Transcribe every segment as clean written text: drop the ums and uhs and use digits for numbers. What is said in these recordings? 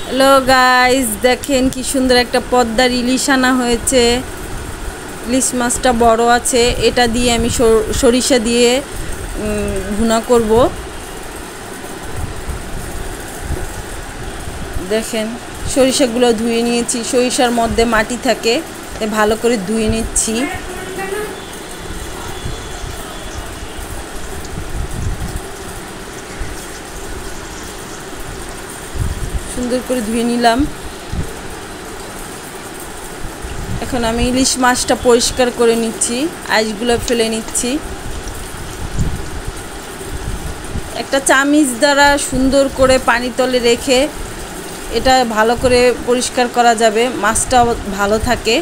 Hello guys, দেখেন কি সুন্দর একটা পদ্মার ইলিশ আনা হয়েছে। ইলিশ মাছটা বড় আছে, এটা দিয়ে আমি সরিষা দিয়ে ভুনা করব। দেখেন সরিষাগুলো ধুয়ে নিয়েছি, সরিষার মধ্যে মাটি থাকে, তাই ভালো করে ধুয়ে নিচ্ছি। সুন্দর করে ধুয়ে নিলাম। এখন আমি ইলিশ মাছটা পরিষ্কার করে নিচ্ছি, আইসগুলো ফেলে নিচ্ছি। একটা চামিচ দ্বারা সুন্দর করে পানি তলে রেখে এটা ভালো করে পরিষ্কার করা যাবে, মাছটা ভালো থাকে।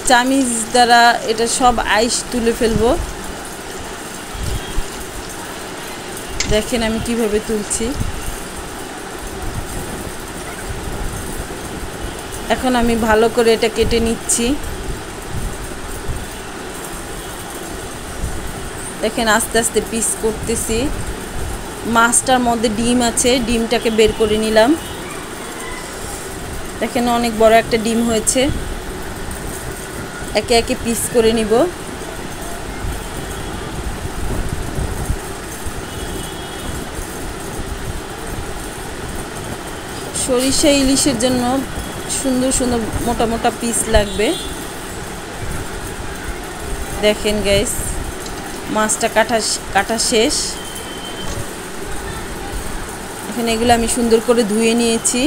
চামিচ দ্বারা এটা সব আইস তুলে ফেলবো। দেখেন আমি কিভাবে তুলছি। এখন আমি ভালো করে এটা কেটে নিচ্ছি। দেখেন আস্তে আস্তে পিস করতেছি। মাছটার মধ্যে ডিম আছে, ডিমটাকে বের করে নিলাম। দেখেন অনেক বড় একটা ডিম হয়েছে। একে একে পিস করে নিব। সরিষা ইলিশের জন্য সুন্দর সুন্দর মোটা মোটা পিস লাগবে। দেখেন গাইস, মাছটা কাটা শেষ। এখন এগুলো আমি সুন্দর করে ধুয়ে নিয়েছি।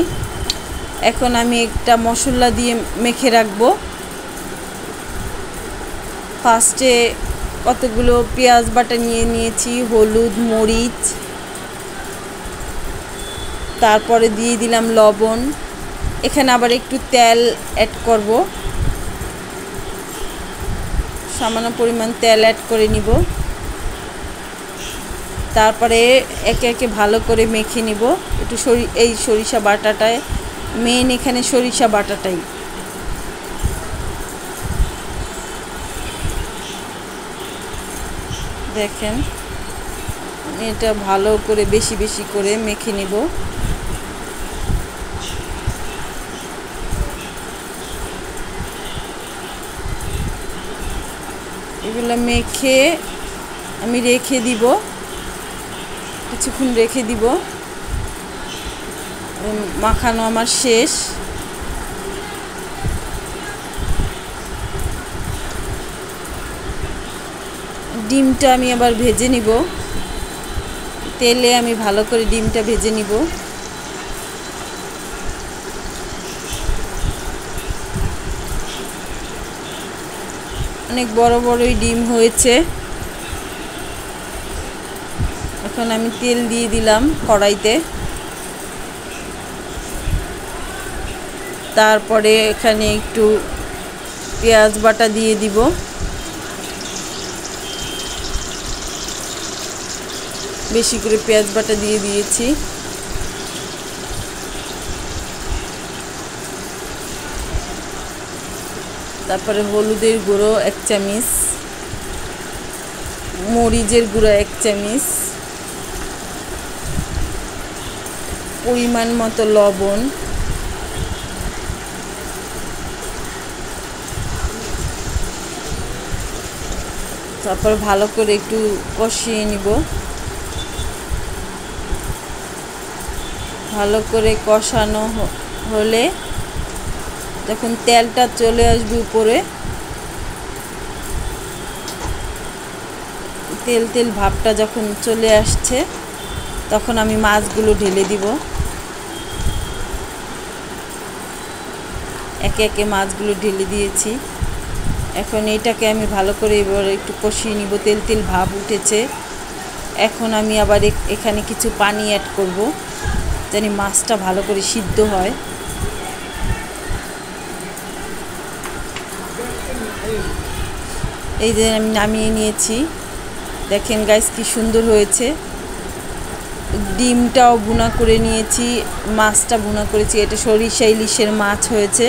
এখন আমি একটা মশলা দিয়ে মেখে রাখবো। ফার্স্টে কতগুলো পেঁয়াজ বাটা নিয়ে নিয়েছি, হলুদ, মরিচ, তারপরে দিয়ে দিলাম লবণ। এখানে আবার একটু তেল অ্যাড করব, সামান্য পরিমাণ তেল অ্যাড করে নিব। তারপরে একে একে ভালো করে মেখে নিব। একটু এই সরিষা বাটাটায় মেন, এখানে সরিষা বাটাটাই। দেখেন এটা ভালো করে বেশি বেশি করে মেখে নিব। এগুলো মেখে আমি রেখে দিব, কিছুক্ষণ রেখে দিব। মাখানো আমার শেষ। ডিমটা আমি আবার ভেজে নিব, তেলে আমি ভালো করে ডিমটা ভেজে নিব। অনেক বড় বড়ই ডিম হয়েছে। এখন আমি তেল দিয়ে দিলাম কড়াইতে। তারপরে এখানে একটু পেঁয়াজ বাটা দিয়ে দিব। বেশি করে পেঁয়াজ বাটা দিয়ে দিয়েছি। তারপরে হলুদের গুঁড়ো 1 চামচ, মরিচের গুঁড়ো 1 চামচ, পরিমাণ মতো লবণ, তারপর ভালো করে একটু কষিয়ে নিব। ভালো করে কষানো হলে যখন তেলটা চলে আসবে উপরে, তেল তেল ভাবটা যখন চলে আসছে, তখন আমি মাছগুলো ঢেলে দিব। একে একে মাছগুলো ঢেলে দিয়েছি। এখন এটাকে আমি ভালো করে এবার একটু কষিয়ে নিব। তেল তেল ভাব উঠেছে। এখন আমি আবার এখানে কিছু পানি অ্যাড করব, জানি মাছটা ভালো করে সিদ্ধ হয়। এই যে আমি নামিয়ে নিয়েছি। দেখেন গাইস কি সুন্দর হয়েছে। ডিমটাও ভুনা করে নিয়েছি, মাছটা ভুনা করেছি। এটা সরিষা ইলিশের মাছ হয়েছে।